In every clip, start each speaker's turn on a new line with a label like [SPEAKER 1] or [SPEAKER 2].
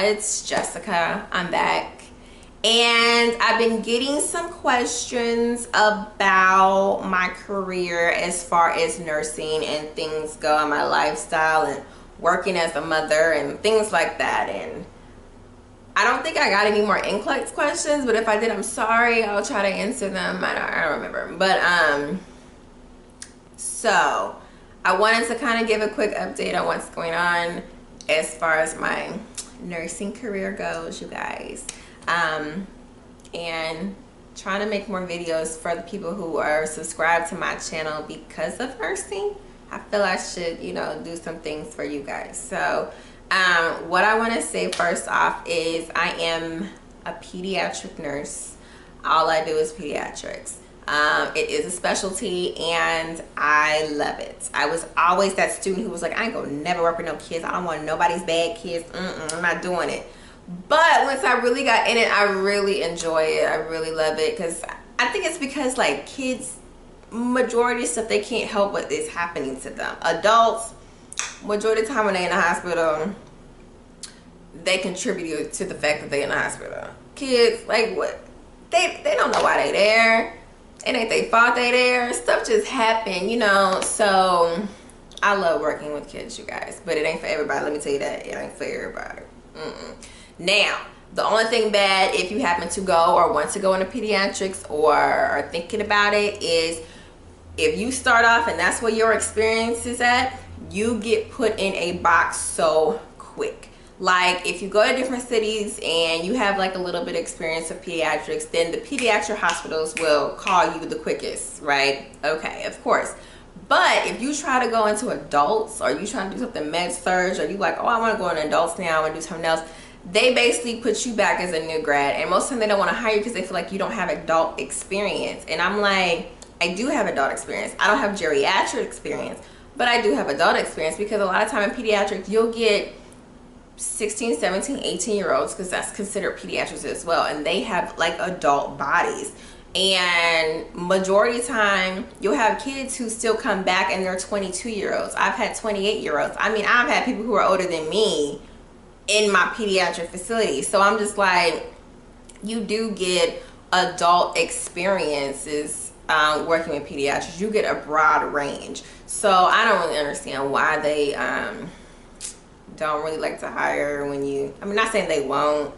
[SPEAKER 1] It's Jessica. I'm back. And I've been getting some questions about my career as far as nursing and things go, and my lifestyle and working as a mother and things like that. And I don't think I got any more NCLEX questions, but if I did, I'm sorry. I'll try to answer them. I don't remember. But so I wanted to kind of give a quick update on what's going on as far as my nursing career goes, you guys. And trying to make more videos for the people who are subscribed to my channel because of nursing. I feel I should, you know, do some things for you guys. So what I want to say first off is I am a pediatric nurse. All I do is pediatrics. It is a specialty and I love it. I was always that student who was like, I ain't gonna never work with no kids. I don't want nobody's bad kids. I'm not doing it. But once I really got in it, I really enjoy it. I really love it because I think it's because like kids, majority of stuff they can't help what is happening to them. Adults, majority of the time when they're in the hospital, they contribute to the fact that they're in the hospital. Kids, like what? They don't know why they there. It ain't they fault they there. Stuff just happen, you know. So I love working with kids, you guys. But it ain't for everybody. Let me tell you that. It ain't for everybody. Now, the only thing bad if you happen to go or want to go into pediatrics or are thinking about it is if you start off and that's where your experience is at, you get put in a box so quick. Like if you go to different cities and you have like a little bit of experience of pediatrics, then the pediatric hospitals will call you the quickest, right? Okay, of course. But if you try to go into adults or you trying to do something med surg or you like, oh, I want to go into adults now, I want to do something else, they basically put you back as a new grad. And most of the time they don't want to hire you because they feel like you don't have adult experience. And I'm like, I do have adult experience. I don't have geriatric experience, but I do have adult experience because a lot of time in pediatrics, you'll get 16, 17, 18-year-olds because that's considered pediatrics as well. And they have like adult bodies. And majority of the time you'll have kids who still come back and they're 22-year-olds. I've had 28-year-olds. I mean, I've had people who are older than me in my pediatric facility. So I'm just like, you do get adult experiences working with pediatrics. You get a broad range. So I don't really understand why they don't really like to hire when you, I mean, not saying they won't,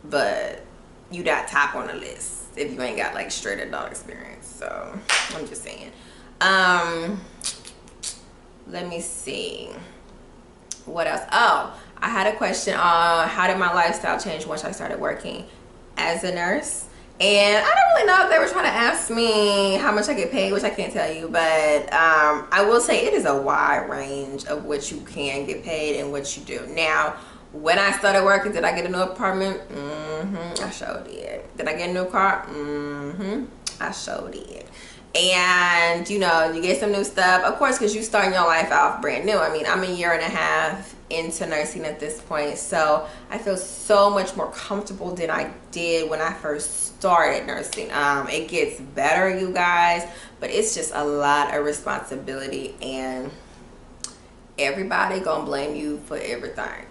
[SPEAKER 1] but you got top on the list if you ain't got like straight adult experience. So I'm just saying. Let me see what else. Oh, I had a question on how did my lifestyle change once I started working as a nurse. And I don't really know if they were trying to ask me how much I get paid, which I can't tell you, but I will say it is a wide range of what you can get paid and what you do. Now, when I started working, did I get a new apartment? I sure did. Did I get a new car? I sure did. And, you know, you get some new stuff, of course, because you starting your life off brand new. I mean, I'm a year and a half into nursing at this point, so I feel so much more comfortable than I did when I first started nursing. It gets better, you guys, but it's just a lot of responsibility, and everybody gonna blame you for everything.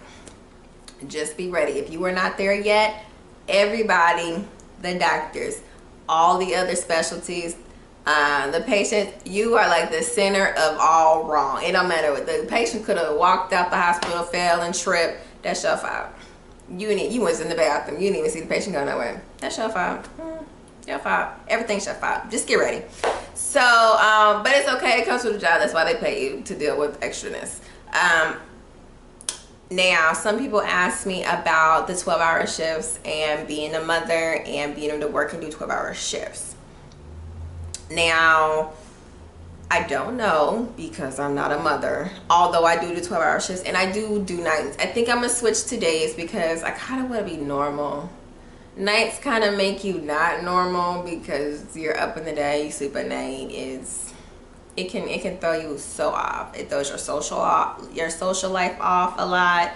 [SPEAKER 1] Just be ready. If you are not there yet, everybody, the doctors, all the other specialties, the patient, you are like the center of all wrong. It don't matter what the patient could have walked out the hospital, fell and tripped. That's your fault. You was in the bathroom. You didn't even see the patient go nowhere. That's your fault. Your fault. Everything's your fault. Just get ready. So, but it's okay. It comes with a job. That's why they pay you to deal with extraness. Now, some people ask me about the 12-hour shifts and being a mother and being able to work and do 12-hour shifts. Now, I don't know because I'm not a mother, although I do 12-hour shifts and I do nights. I think I'm going to switch to days because I kind of want to be normal. Nights kind of make you not normal because you're up in the day, you sleep at night. It can throw you so off. It throws your social life off a lot.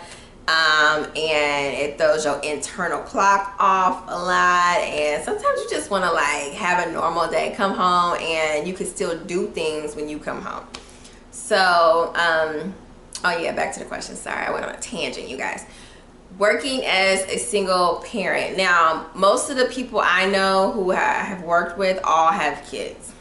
[SPEAKER 1] And it throws your internal clock off a lot, and sometimes you just want to like have a normal day, come home, and you can still do things when you come home. So oh yeah, back to the question. Sorry, I went on a tangent, you guys. working as a single parent. Now, most of the people I know who have worked with all have kids,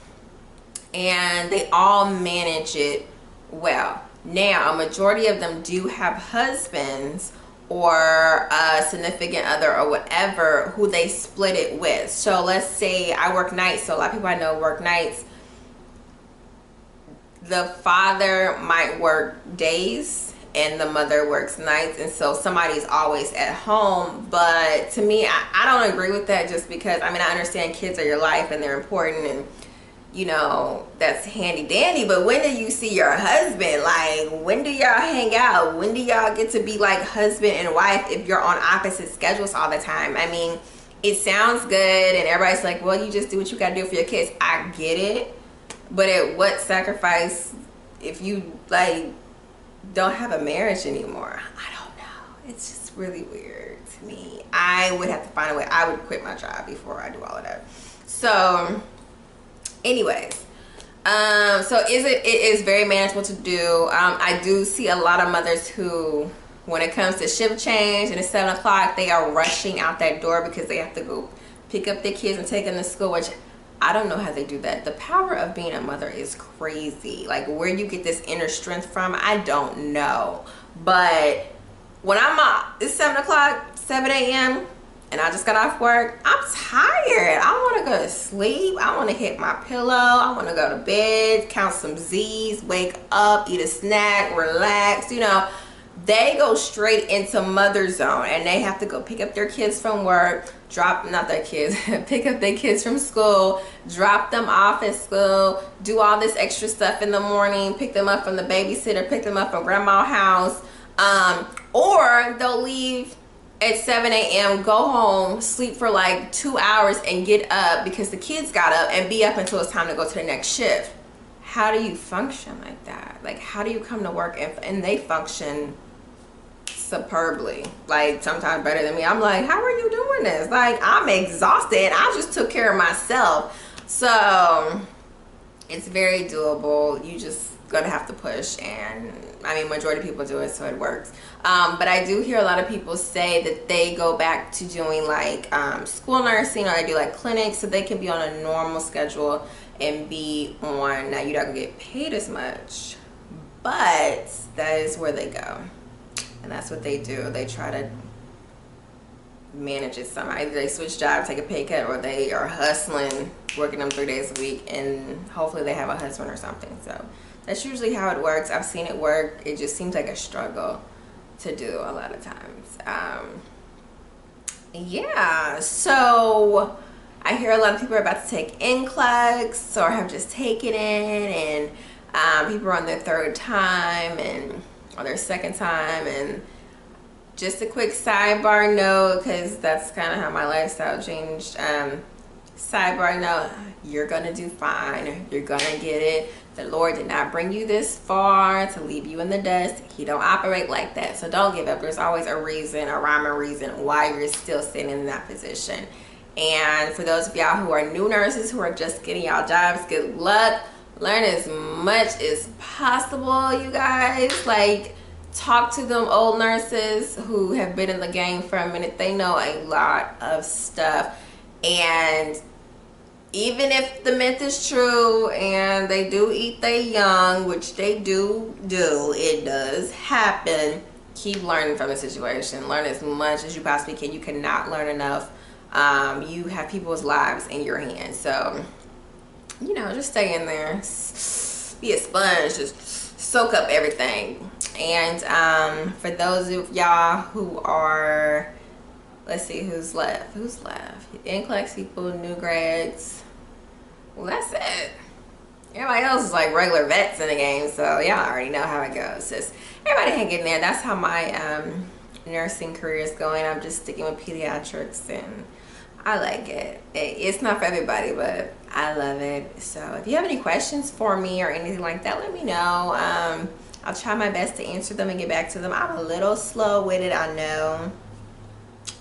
[SPEAKER 1] and they all manage it well. Now, a majority of them do have husbands or a significant other or whatever who they split it with. So let's say I work nights, so a lot of people I know work nights. The father might work days and the mother works nights, and so somebody's always at home. But to me, I don't agree with that, just because, I mean, I understand kids are your life and they're important, and you know, that's handy dandy, but when do you see your husband? Like, when do y'all hang out? When do y'all get to be like husband and wife if you're on opposite schedules all the time? I mean, it sounds good and everybody's like, well, you just do what you gotta do for your kids. I get it, but at what sacrifice if you like don't have a marriage anymore? I don't know. It's just really weird to me. I would have to find a way. I would quit my job before I do all of that. So anyways, so it is very manageable to do. I do see a lot of mothers who, when it comes to shift change and it's 7 o'clock, they are rushing out that door because they have to go pick up their kids and take them to school, which I don't know how they do that. The power of being a mother is crazy. Like, where you get this inner strength from, I don't know. But when I'm up, it's 7 o'clock, 7 a.m., and I just got off work, I'm tired. I want to go to sleep. I want to hit my pillow. I want to go to bed, count some Z's, wake up, eat a snack, relax. You know, they go straight into mother zone, and they have to go pick up their kids from work, not their kids, pick up their kids from school, drop them off at school, do all this extra stuff in the morning, pick them up from the babysitter, pick them up from grandma's house, or they'll leave at 7 a.m., go home, sleep for like 2 hours, and get up because the kids got up, and be up until it's time to go to the next shift. How do you function like that? Like, how do you come to work and they function superbly, like sometimes better than me? I'm like, how are you doing this? Like, I'm exhausted. I just took care of myself. So it's very doable. You just gonna have to push, and I mean, majority of people do it, so it works. But I do hear a lot of people say that they go back to doing like school nursing, or they do like clinics, so they can be on a normal schedule and be on. Now, you're not gonna get paid as much, but that is where they go, and that's what they do. They try to manage it somehow. Either they switch jobs, take a pay cut, or they are hustling, working them 3 days a week, and hopefully they have a husband or something. So that's usually how it works. I've seen it work. It just seems like a struggle to do a lot of times. Yeah, so I hear a lot of people are about to take NCLEX or have just taken it, and people are on their 3rd time or their 2nd time. And just a quick sidebar note, because that's kind of how my lifestyle changed. Sidebar note, you're gonna do fine. You're gonna get it. The Lord did not bring you this far to leave you in the dust. He don't operate like that. So don't give up. There's always a reason, a rhyme or reason why you're still sitting in that position. And for those of y'all who are new nurses, who are just getting y'all jobs, good luck. Learn as much as possible, you guys. Like, talk to them old nurses who have been in the game for a minute. They know a lot of stuff. And even if the myth is true and they do eat their young, which they do, it does happen, keep learning from the situation. Learn as much as you possibly can. You cannot learn enough. You have people's lives in your hands. So, you know, just stay in there. Be a sponge. Just soak up everything. And for those of y'all who are, let's see, who's left? NCLEX people, new grads. Well, that's it. Everybody else is like regular vets in the game, so y'all already know how it goes. Just everybody hang in there. That's how my nursing career is going. I'm just sticking with pediatrics, and I like it. It's not for everybody, but I love it. So if you have any questions for me or anything like that, let me know. I'll try my best to answer them and get back to them. I'm a little slow with it, I know.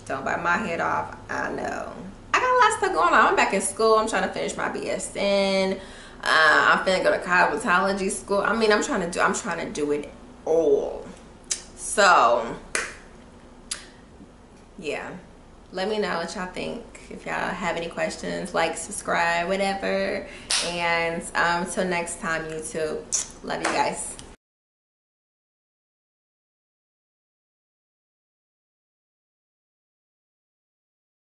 [SPEAKER 1] Don't bite my head off, I know. I got a lot of stuff going on. I'm back in school. I'm trying to finish my BSN. I'm finna go to cosmetology school. I mean, I'm trying to do it all. So yeah, let me know what y'all think. If y'all have any questions, like, subscribe, whatever. And till next time, YouTube. Love you guys.